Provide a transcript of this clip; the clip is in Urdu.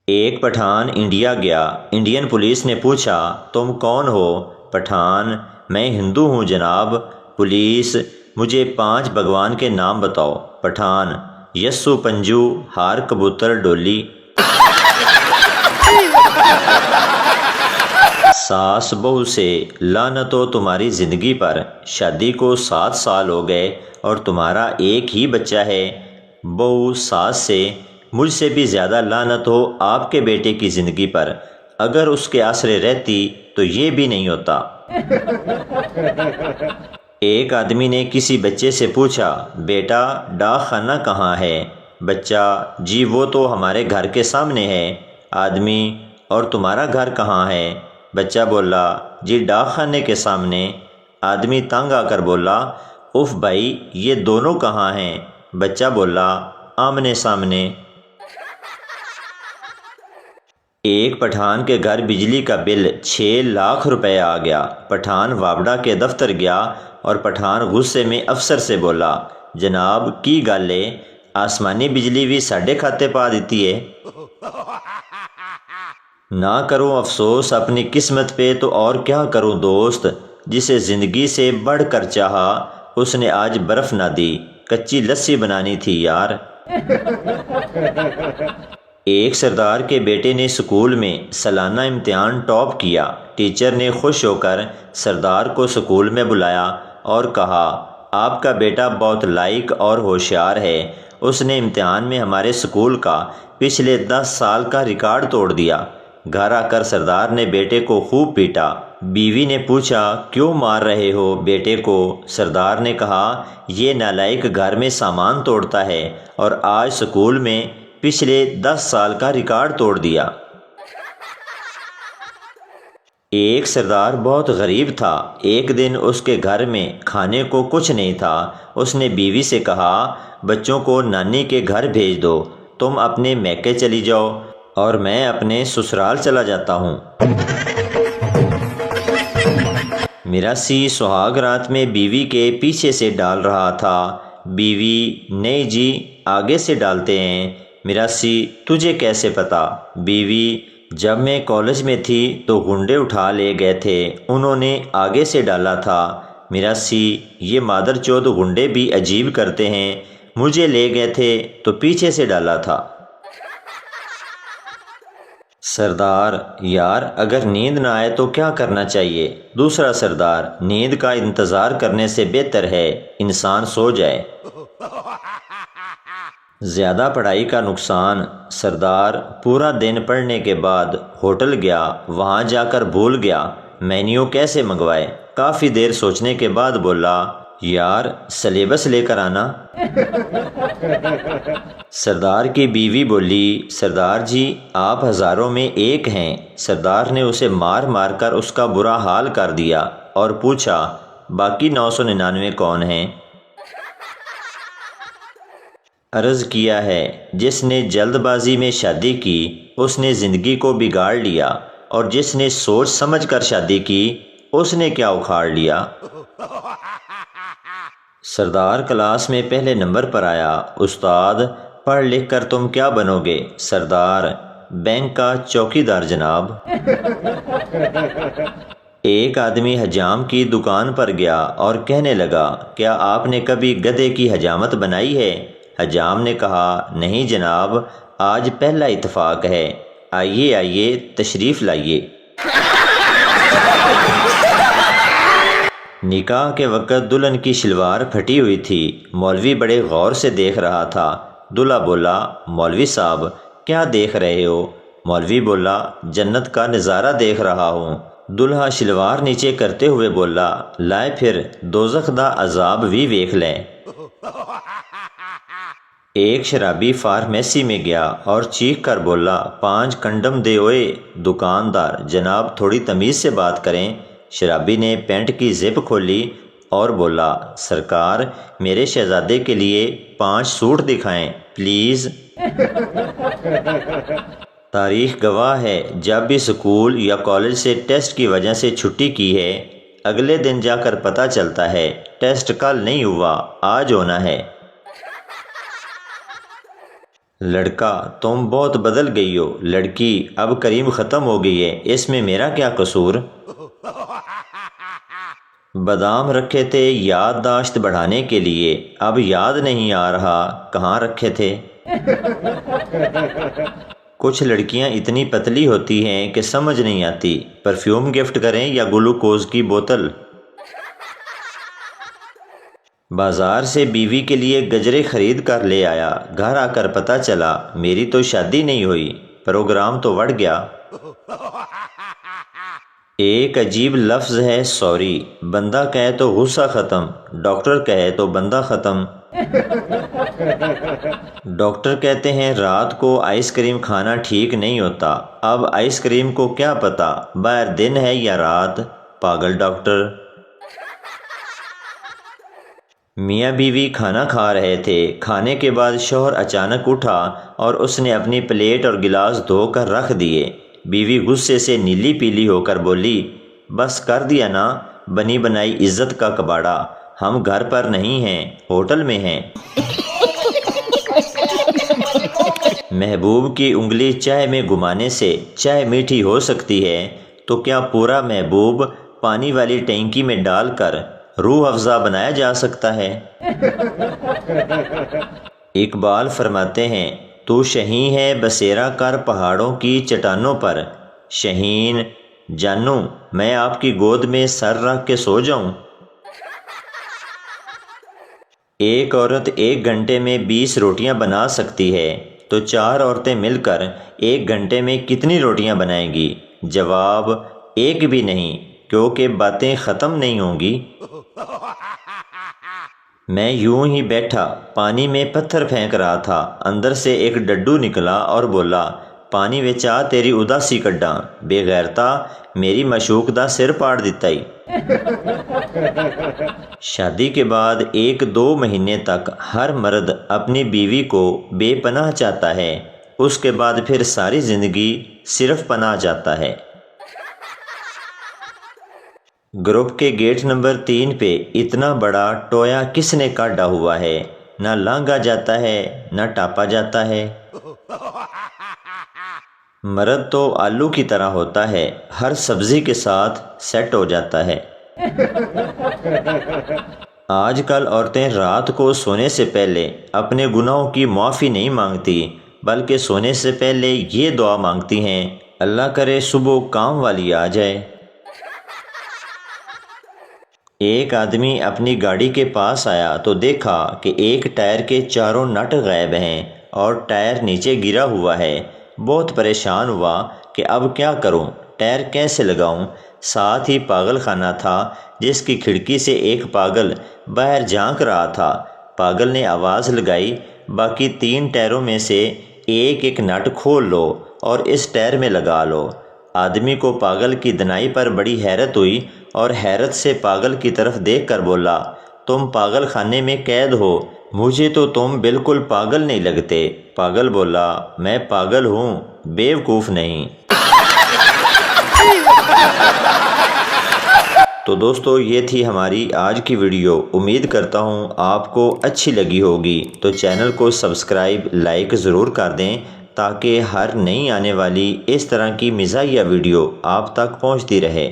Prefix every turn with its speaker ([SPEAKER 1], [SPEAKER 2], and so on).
[SPEAKER 1] ایک پٹھان انڈیا گیا۔ انڈین پولیس نے پوچھا تم کون ہو؟ پٹھان میں ہندو ہوں جناب۔ پولیس مجھے 5 بھگوان کے نام بتاؤ۔ پٹھان یسو پنجو ہار کبوتر ڈولی۔ ساس بہو سے لعنت ہو تمہاری زندگی پر، شادی کو 7 سال ہو گئے اور تمہارا ایک ہی بچہ ہے۔ بہو ساس سے مجھ سے بھی زیادہ لعنت ہو آپ کے بیٹے کی زندگی پر، اگر اس کے آسرے رہتی تو یہ بھی نہیں ہوتا۔ ایک آدمی نے کسی بچے سے پوچھا بیٹا ڈاک خانہ کہاں ہے؟ بچہ جی وہ تو ہمارے گھر کے سامنے ہے۔ آدمی اور تمہارا گھر کہاں ہے؟ بچہ بولا جی ڈاک خانے کے سامنے۔ آدمی تنگ آ کر بولا اف بھائی یہ دونوں کہاں ہیں؟ بچہ بولا آمنے سامنے۔ ایک پٹھان کے گھر بجلی کا بل 6 لاکھ روپے آ گیا۔ پٹھان وابڈا کے دفتر گیا اور پٹھان غصے میں افسر سے بولا جناب کی گل ہے، آسمانی بجلی بھی ساڈے کھاتے پا دیتی ہے۔ نہ کروں افسوس اپنی قسمت پہ تو اور کیا کروں دوست، جسے زندگی سے بڑھ کر چاہا اس نے آج برف نہ دی، کچی لسی بنانی تھی یار۔ ایک سردار کے بیٹے نے اسکول میں سالانہ امتحان ٹاپ کیا۔ ٹیچر نے خوش ہو کر سردار کو اسکول میں بلایا اور کہا آپ کا بیٹا بہت لائق اور ہوشیار ہے، اس نے امتحان میں ہمارے اسکول کا پچھلے 10 سال کا ریکارڈ توڑ دیا۔ گھر آ کر سردار نے بیٹے کو خوب پیٹا۔ بیوی نے پوچھا کیوں مار رہے ہو بیٹے کو؟ سردار نے کہا یہ نالائق گھر میں سامان توڑتا ہے اور آج اسکول میں پچھلے 10 سال کا ریکارڈ توڑ دیا۔ ایک سردار بہت غریب تھا۔ ایک دن اس کے گھر میں کھانے کو کچھ نہیں تھا۔ اس نے بیوی سے کہا بچوں کو نانی کے گھر بھیج دو، تم اپنے میکے چلی جاؤ اور میں اپنے سسرال چلا جاتا ہوں۔ میراثی سہاگ رات میں بیوی کے پیچھے سے ڈال رہا تھا۔ بیوی نہیں جی آگے سے ڈالتے ہیں۔ میراثی تجھے کیسے پتا؟ بیوی جب میں کالج میں تھی تو گنڈے اٹھا لے گئے تھے، انہوں نے آگے سے ڈالا تھا۔ میراثی یہ مادر چودھ گنڈے بھی عجیب کرتے ہیں، مجھے لے گئے تھے تو پیچھے سے ڈالا تھا۔ سردار یار اگر نیند نہ آئے تو کیا کرنا چاہیے؟ دوسرا سردار نیند کا انتظار کرنے سے بہتر ہے انسان سو جائے۔ زیادہ پڑھائی کا نقصان۔ سردار پورا دن پڑھنے کے بعد ہوٹل گیا، وہاں جا کر بھول گیا مینیو کیسے منگوائے۔ کافی دیر سوچنے کے بعد بولا یار سلیبس لے کر آنا۔ سردار کی بیوی بولی سردار جی آپ ہزاروں میں ایک ہیں۔ سردار نے اسے مار مار کر اس کا برا حال کر دیا اور پوچھا باقی 999 کون ہیں؟ عرض کیا ہے جس نے جلد بازی میں شادی کی اس نے زندگی کو بگاڑ لیا، اور جس نے سوچ سمجھ کر شادی کی اس نے کیا اکھاڑ لیا۔ سردار کلاس میں پہلے نمبر پر آیا۔ استاد پڑھ لکھ کر تم کیا بنو گے؟ سردار بینک کا چوکیدار جناب۔ ایک آدمی حجام کی دکان پر گیا اور کہنے لگا کیا آپ نے کبھی گدھے کی حجامت بنائی ہے؟ حجام نے کہا نہیں جناب آج پہلا اتفاق ہے، آئیے آئیے تشریف لائیے۔ نکاح کے وقت دلہن کی شلوار پھٹی ہوئی تھی۔ مولوی بڑے غور سے دیکھ رہا تھا۔ دلہا بولا مولوی صاحب کیا دیکھ رہے ہو؟ مولوی بولا جنت کا نظارہ دیکھ رہا ہوں۔ دلہا شلوار نیچے کرتے ہوئے بولا لائے پھر دوزخ دا عذاب بھی ویکھ لیں۔ ایک شرابی فارمیسی میں گیا اور چیخ کر بولا 5 کنڈم دے ہوئے۔ دکاندار جناب تھوڑی تمیز سے بات کریں۔ شرابی نے پینٹ کی زپ کھولی اور بولا سرکار میرے شہزادے کے لیے 5 سوٹ دکھائیں پلیز۔ تاریخ گواہ ہے جب بھی سکول یا کالج سے ٹیسٹ کی وجہ سے چھٹی کی ہے اگلے دن جا کر پتہ چلتا ہے ٹیسٹ کل نہیں ہوا آج ہونا ہے۔ لڑکا تم بہت بدل گئی ہو. لڑکی اب کریم ختم ہو گئی ہے, اس میں میرا کیا قصور. بادام رکھے تھے یادداشت بڑھانے کے لیے, اب یاد نہیں آ رہا کہاں رکھے تھے. کچھ لڑکیاں اتنی پتلی ہوتی ہیں کہ سمجھ نہیں آتی پرفیوم گفٹ کریں یا گلوکوز کی بوتل. بازار سے بیوی کے لیے گجرے خرید کر لے آیا, گھر آ کر پتہ چلا میری تو شادی نہیں ہوئی, پروگرام تو وڑ گیا. ایک عجیب لفظ ہے سوری, بندہ کہے تو غصہ ختم, ڈاکٹر کہے تو بندہ ختم. ڈاکٹر کہتے ہیں رات کو آئس کریم کھانا ٹھیک نہیں ہوتا, اب آئس کریم کو کیا پتا باہر دن ہے یا رات, پاگل ڈاکٹر. میاں بیوی کھانا کھا رہے تھے, کھانے کے بعد شوہر اچانک اٹھا اور اس نے اپنی پلیٹ اور گلاس دھو کر رکھ دیے. بیوی غصے سے نیلی پیلی ہو کر بولی, بس کر دیا نا بنی بنائی عزت کا کباڑا, ہم گھر پر نہیں ہیں ہوٹل میں ہیں. محبوب کی انگلی چائے میں گھمانے سے چائے میٹھی ہو سکتی ہے تو کیا پورا محبوب پانی والی ٹینکی میں ڈال کر روح افزا بنایا جا سکتا ہے. اقبال فرماتے ہیں تو شہیں ہے بسیرا کر پہاڑوں کی چٹانوں پر, شہین جانو میں آپ کی گود میں سر رکھ کے سو جاؤں. ایک عورت 1 گھنٹے میں 20 روٹیاں بنا سکتی ہے تو 4 عورتیں مل کر 1 گھنٹے میں کتنی روٹیاں بنائیں گی؟ جواب ایک بھی نہیں, کیونکہ باتیں ختم نہیں ہوں گی. میں یوں ہی بیٹھا پانی میں پتھر پھینک رہا تھا, اندر سے ایک ڈڈو نکلا اور بولا پانی وچ آ تیری اداسی کڈاں, بے غیرتا میری معشوق دا سر پاڑ دیتا ہی. شادی کے بعد 1-2 مہینے تک ہر مرد اپنی بیوی کو بے پناہ چاہتا ہے, اس کے بعد پھر ساری زندگی صرف پناہ چاہتا ہے. گروپ کے گیٹ نمبر 3 پہ اتنا بڑا ٹویا کس نے کاٹا ہوا ہے, نہ لانگا جاتا ہے نہ ٹاپا جاتا ہے. مرد تو آلو کی طرح ہوتا ہے, ہر سبزی کے ساتھ سیٹ ہو جاتا ہے. آج کل عورتیں رات کو سونے سے پہلے اپنے گناہوں کی معافی نہیں مانگتی, بلکہ سونے سے پہلے یہ دعا مانگتی ہیں اللہ کرے صبح کام والی آ جائے. ایک آدمی اپنی گاڑی کے پاس آیا تو دیکھا کہ ایک ٹائر کے چاروں نٹ غائب ہیں اور ٹائر نیچے گرا ہوا ہے. بہت پریشان ہوا کہ اب کیا کروں, ٹائر کیسے لگاؤں. ساتھ ہی پاگل خانہ تھا جس کی کھڑکی سے ایک پاگل باہر جھانک رہا تھا. پاگل نے آواز لگائی باقی 3 ٹائروں میں سے ایک نٹ کھول لو اور اس ٹائر میں لگا لو. آدمی کو پاگل کی دنائی پر بڑی حیرت ہوئی اور حیرت سے پاگل کی طرف دیکھ کر بولا تم پاگل خانے میں قید ہو, مجھے تو تم بالکل پاگل نہیں لگتے. پاگل بولا میں پاگل ہوں بیوقوف نہیں. تو دوستو یہ تھی ہماری آج کی ویڈیو, امید کرتا ہوں آپ کو اچھی لگی ہوگی. تو چینل کو سبسکرائب لائک ضرور کر دیں تاکہ ہر نئی آنے والی اس طرح کی مزاحیہ ویڈیو آپ تک پہنچتی رہے.